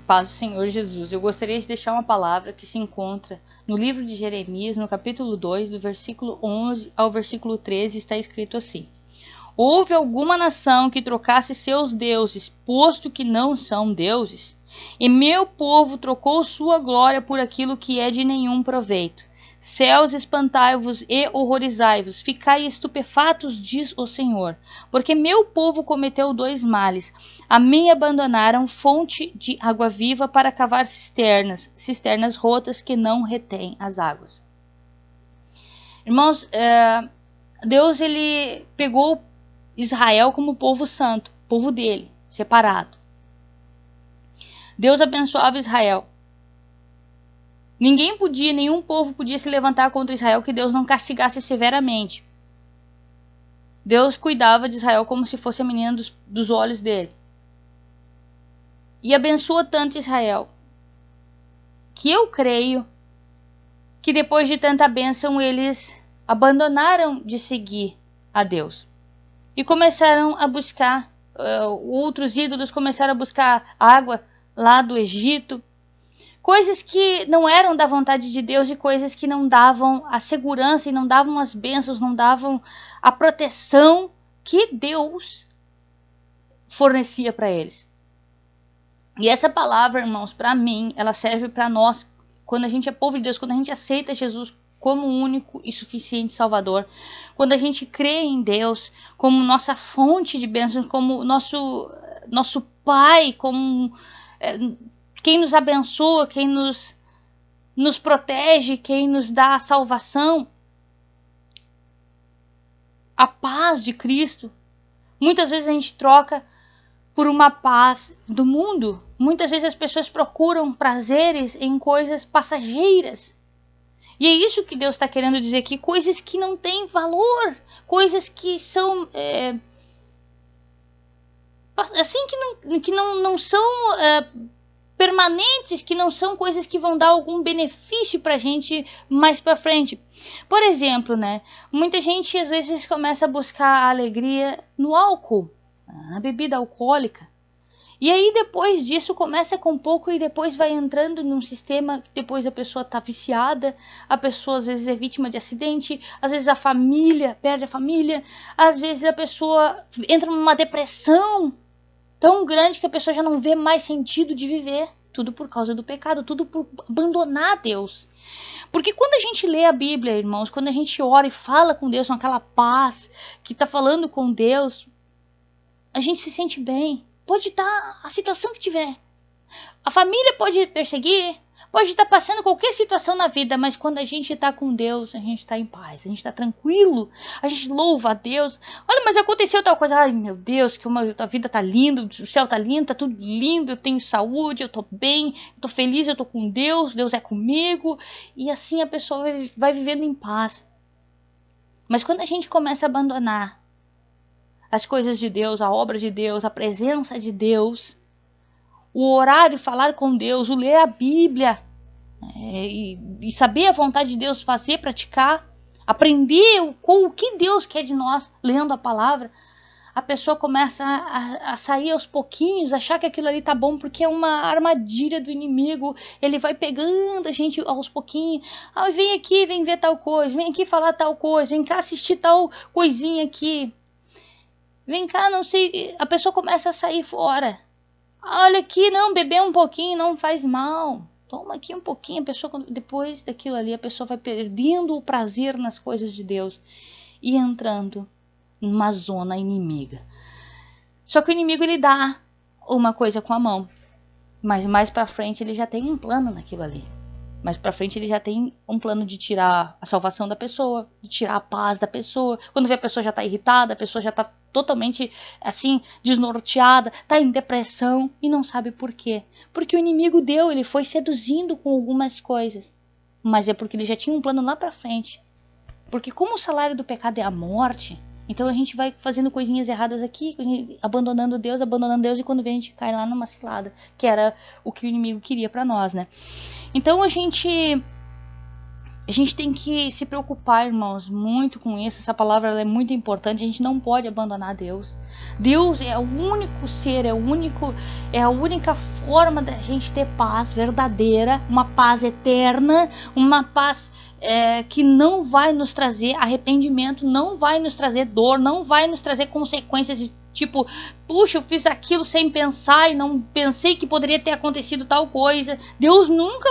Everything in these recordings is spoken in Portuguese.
Paz do Senhor Jesus. Eu gostaria de deixar uma palavra que se encontra no livro de Jeremias, no capítulo 2, do versículo 11 ao versículo 13, está escrito assim: Houve alguma nação que trocasse seus deuses, posto que não são deuses? E meu povo trocou sua glória por aquilo que é de nenhum proveito. Céus, espantai-vos e horrorizai-vos, ficai estupefatos, diz o Senhor, porque meu povo cometeu dois males. A mim abandonaram fonte de água viva para cavar cisternas, cisternas rotas que não retêm as águas. Irmãos, Deus ele pegou Israel como povo santo, povo dele, separado. Deus abençoava Israel. Nenhum povo podia se levantar contra Israel que Deus não castigasse severamente. Deus cuidava de Israel como se fosse a menina dos olhos dele. E abençoa tanto Israel, que eu creio que depois de tanta bênção eles abandonaram de seguir a Deus. E começaram a buscar, outros ídolos começaram a buscar água lá do Egito. Coisas que não eram da vontade de Deus e coisas que não davam a segurança e não davam as bênçãos, não davam a proteção que Deus fornecia para eles. E essa palavra, irmãos, para mim, ela serve para nós, quando a gente é povo de Deus, quando a gente aceita Jesus como único e suficiente Salvador, quando a gente crê em Deus como nossa fonte de bênçãos, como nosso Pai, como quem nos abençoa, quem nos protege, quem nos dá a salvação, a paz de Cristo. Muitas vezes a gente troca por uma paz do mundo. Muitas vezes as pessoas procuram prazeres em coisas passageiras. E é isso que Deus está querendo dizer aqui, coisas que não têm valor, coisas que são assim que não são permanentes, que não são coisas que vão dar algum benefício pra gente mais pra frente. Por exemplo, né? Muita gente às vezes começa a buscar a alegria no álcool, na bebida alcoólica. E aí depois disso começa com pouco e depois vai entrando num sistema que depois a pessoa tá viciada, a pessoa às vezes é vítima de acidente, às vezes a família perde a família, às vezes a pessoa entra numa depressão tão grande que a pessoa já não vê mais sentido de viver. Tudo por causa do pecado, tudo por abandonar Deus. Porque quando a gente lê a Bíblia, irmãos, quando a gente ora e fala com Deus, com aquela paz, que está falando com Deus, a gente se sente bem. Pode estar a situação que tiver. A família pode perseguir, pode estar passando qualquer situação na vida, mas quando a gente está com Deus, a gente está em paz, a gente está tranquilo, a gente louva a Deus. Olha, mas aconteceu tal coisa, ai meu Deus, que a vida tá linda, o céu tá lindo, tá tudo lindo, eu tenho saúde, eu tô bem, eu tô feliz, eu tô com Deus, Deus é comigo, e assim a pessoa vai vivendo em paz. Mas quando a gente começa a abandonar as coisas de Deus, a obra de Deus, a presença de Deus, o orar e falar com Deus, o ler a Bíblia, e saber a vontade de Deus, fazer, praticar, aprender o que Deus quer de nós, lendo a palavra, a pessoa começa a sair aos pouquinhos, achar que aquilo ali tá bom, porque é uma armadilha do inimigo, ele vai pegando a gente aos pouquinhos, vem aqui, vem ver tal coisa, vem aqui falar tal coisa, vem cá assistir tal coisinha aqui, vem cá, não sei, a pessoa começa a sair fora. Olha aqui, não, beber um pouquinho não faz mal. Toma aqui um pouquinho, a pessoa, depois daquilo ali, a pessoa vai perdendo o prazer nas coisas de Deus e entrando numa zona inimiga. Só que o inimigo, ele dá uma coisa com a mão, mas mais pra frente ele já tem um plano naquilo ali. Mais pra frente ele já tem um plano de tirar a salvação da pessoa, de tirar a paz da pessoa. Quando vê a pessoa já tá irritada, a pessoa já tá totalmente assim, desnorteada, tá em depressão e não sabe por quê. Porque o inimigo ele foi seduzindo com algumas coisas. Mas é porque ele já tinha um plano lá pra frente. Porque como o salário do pecado é a morte, então a gente vai fazendo coisinhas erradas aqui, abandonando Deus, e quando vem a gente cai lá numa cilada, que era o que o inimigo queria pra nós, né? Então a gente A gente tem que se preocupar, irmãos, muito com isso. Essa palavra ela é muito importante. A gente não pode abandonar Deus. Deus é o único ser, é a única forma da gente ter paz verdadeira, uma paz eterna, uma paz que não vai nos trazer arrependimento, não vai nos trazer dor, não vai nos trazer consequências de tipo, puxa, eu fiz aquilo sem pensar e não pensei que poderia ter acontecido tal coisa. Deus nunca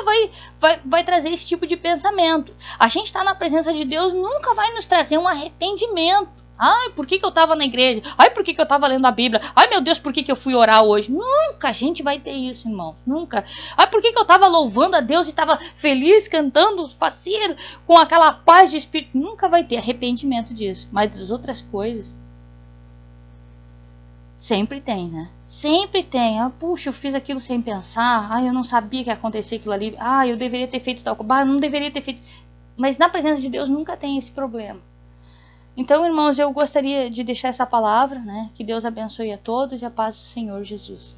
vai trazer esse tipo de pensamento. A gente está na presença de Deus, nunca vai nos trazer um arrependimento. Ai, por que eu estava na igreja? Ai, por que eu estava lendo a Bíblia? Ai, meu Deus, por que eu fui orar hoje? Nunca a gente vai ter isso, irmão. Nunca. Ai, por que eu estava louvando a Deus e estava feliz, cantando, faceiro, com aquela paz de espírito? Nunca vai ter arrependimento disso. Mas das outras coisas, sempre tem, né? Sempre tem. Ah, puxa, eu fiz aquilo sem pensar. Ah, eu não sabia que ia acontecer aquilo ali. Ah, eu deveria ter feito tal coisa. Ah, não deveria ter feito. Mas na presença de Deus nunca tem esse problema. Então, irmãos, eu gostaria de deixar essa palavra, né? Que Deus abençoe a todos e a paz do Senhor Jesus.